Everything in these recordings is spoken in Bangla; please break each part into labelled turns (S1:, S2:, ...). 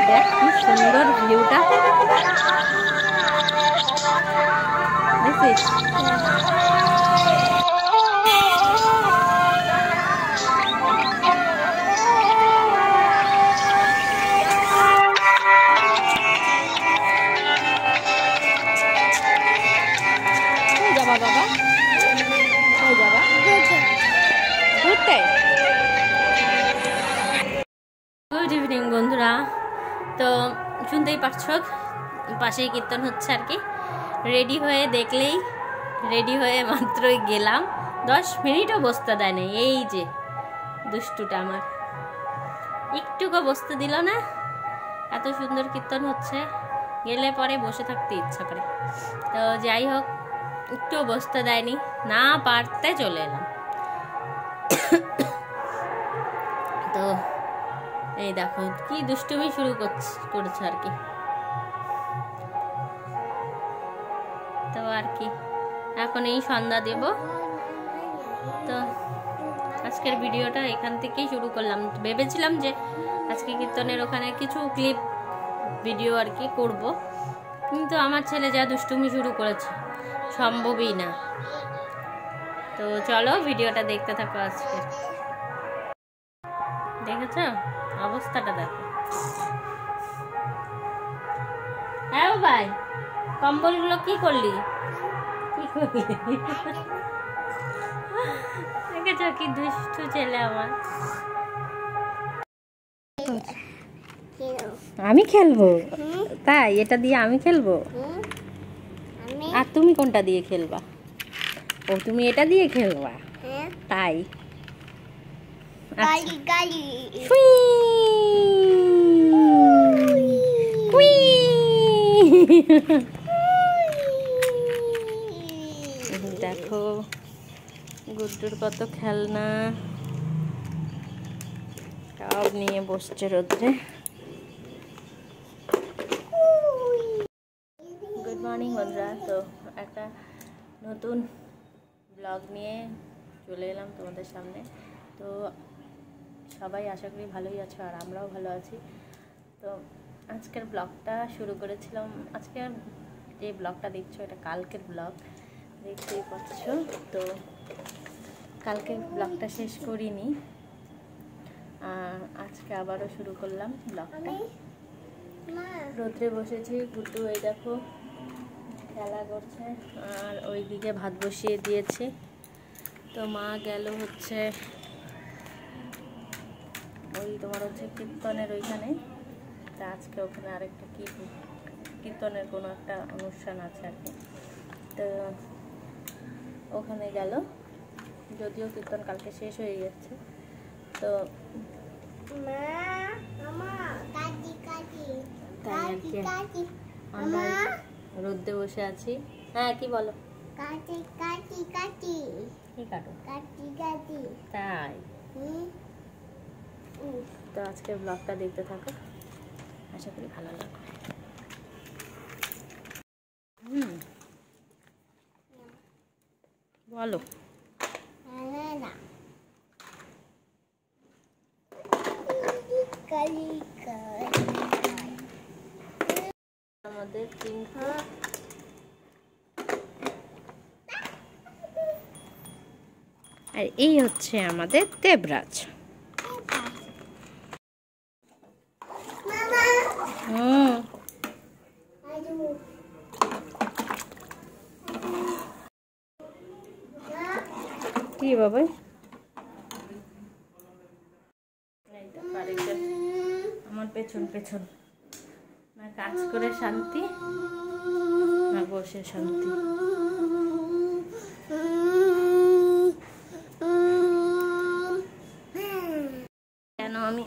S1: দেখ কি সুন্দর ভিউটা, দেখছিস? যাবা বাবা, যাবা ঘুরতে। গুড ইভিনিং বন্ধুরা। তো শুনতেই পারছো পাশেই কীর্তন হচ্ছে আর কি। রেডি হয়ে দেখলেই, রেডি হয়ে মাত্রই গেলাম, 10 মিনিটও বসতে দেয় না। এই যে দুষ্টুটা আমার একটুকু বসতে দিল না। এত সুন্দর কীর্তন হচ্ছে, গেলে পরে বসে থাকতে ইচ্ছা করে। তো যাই হোক, একটুও বসতে দেয়নি, না পারতে চলে এলাম। তো এই দেখো কি দুষ্টুমি শুরু করেছে আর কি। তো আর কি, এখন এই সন্ধ্যা দেব। তো আজকের ভিডিওটা এখান থেকেই শুরু করলাম। ভেবেছিলাম যে আজকে কীর্তনের ওখানে কিছু ক্লিপ ভিডিও আর কি করব, কিন্তু আমার ছেলে যা দুষ্টুমি শুরু করেছে, সম্ভবই না। তো চলো ভিডিওটা দেখতে থাকো। আজকে দেখেছ অবস্থাটা দেখো। হ্যাঁ ভাই, কম্বলগুলো কি করলি? কি করলি? দেখেছ কি দুষ্টু ছেলে আমার। আমি খেলবো? তাই এটা দিয়ে আমি খেলবো? আর তুমি কোনটা দিয়ে খেলবা? ও তুমি এটা দিয়ে খেলবা? তাই দেখো গুড্ডুর কত খেলনা, সব নিয়ে বসছে রোদ্রে। গুড মর্নিং বন্ধুরা। তো একটা নতুন ব্লগ নিয়ে চলে এলাম তোমাদের সামনে। তো সবাই আশা করি ভালোই আছো, আর আমরাও ভালো আছি। তো আজকের ব্লগটা শুরু করেছিলাম, আজকে যে ব্লগটা দেখছো এটা কালকের ব্লগ, দেখতেই পাচ্ছ। তো কালকের ব্লগটা শেষ করিনি, আজকে আবারও শুরু করলাম ব্লগটা। রোদ্রে বসেছি, গুড্ডু এই দেখো খেলা করছে, আর ওইদিকে ভাত বসিয়ে দিয়েছি। তো মা গেল হচ্ছে ওই তোমার হচ্ছে কীর্তনের ওইখানে। তা আজকে ওখানে আরেকটা কি কীর্তনের কোনো একটা অনুষ্ঠান আছে আর কি। তো ওখানে গেল, যদিও কীর্তন কালকে শেষ হয়ে গেছে। তো তাই আর কি আমরা রোদ্রে বসে আছি। হ্যাঁ কি বলো? তাই তো আজকের ব্লগটা দেখতে থাকো, আশা করি ভালো লাগবে। বলো। আমাদের টিঙ্কু আর এই হচ্ছে আমাদের দেবরাজ। কি বাবা, আমার পেছন পেছন, না কাজ করে শান্তি, না বসে শান্তি। কেন আমি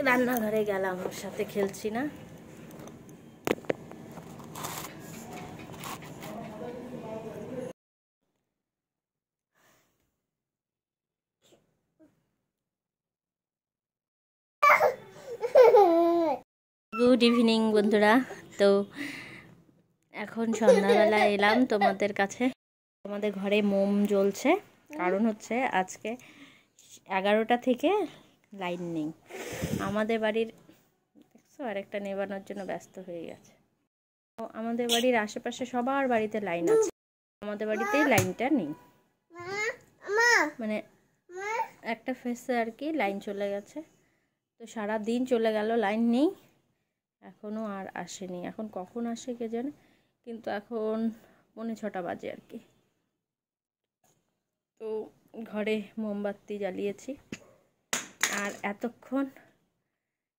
S1: রান্নাঘরে গেলাম, ওর সাথে খেলছি না। গুড ইভিনিং বন্ধুরা। তো এখন সন্ধ্যাবেলা এলাম তোমাদের কাছে। আমাদের ঘরে মোম জ্বলছে, কারণ হচ্ছে আজকে 11টা থেকে লাইন নেই। আমাদের বাড়ির দেখছো আরেকটা নেবানোর জন্য ব্যস্ত হয়ে গেছে। তো আমাদের বাড়ির আশেপাশে সবার বাড়িতে লাইন আছে, আমাদের বাড়িতেই লাইনটা নেই। মানে একটা ফেসে আর কি লাইন চলে গেছে, তো সারা দিন চলে গেল, লাইন নেই, এখনও আর আসেনি। এখন কখন আসে কে জানে, কিন্তু এখন 6:45 বাজে আর কি। তো ঘরে মোমবাতি জ্বালিয়েছি, আর এতক্ষণ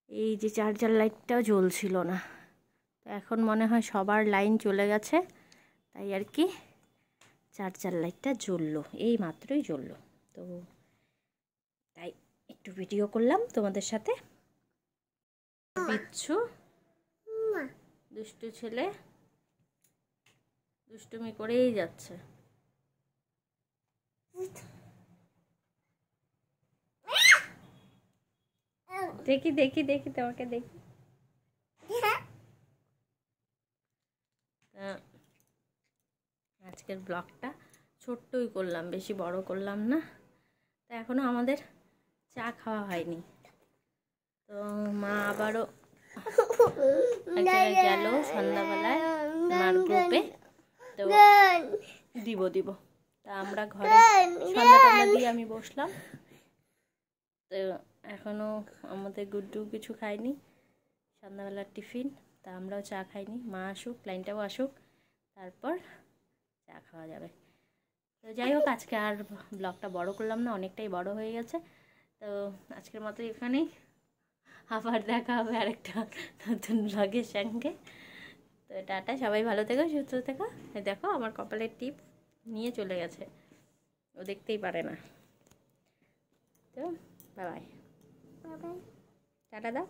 S1: এই যে চার্জার লাইটটাও জ্বলছিল না, তো এখন মনে হয় সবার লাইন চলে গেছে, তাই আর কি চার্জার লাইটটা জ্বললো, এই মাত্রই জ্বললো। তো তাই একটু ভিডিও করলাম তোমাদের সাথে। বিচ্ছু দুষ্টু ছেলে দুষ্টুমি করেই যাচ্ছে। দেখি দেখি দেখি তোমাকে দেখি। আজকের ব্লগটা ছোট্টই করলাম, বেশি বড় করলাম না। তো এখনো আমাদের চা খাওয়া হয়নি, তো মা আবারও এক জায়গায় গেল সন্ধ্যাবেলায় মার গ্রুপে, তো দিব তা আমরা ঘরে সন্ধ্যা দিয়ে আমি বসলাম। তো এখনো আমাদের গুড্ডু কিছু খায়নি, সন্ধ্যাবেলার টিফিন, তা আমরাও চা খাইনি। মা আসুক, লাইনটাও আসুক, তারপর চা খাওয়া যাবে। তো যাই হোক, আজকে আর ব্লগটা বড় করলাম না, অনেকটাই বড় হয়ে গেছে। তো আজকের মতো এখানেই, আবার দেখা হবে আরেকটা নতুন ব্লগের সঙ্গে। তো টাটা, সবাই ভালো থেকো, সুস্থ থেকো। দেখো আমার কপালের টিপ নিয়ে চলে গেছে, ও দেখতেই পারে না। তো বাই বাই, টাটা দাও।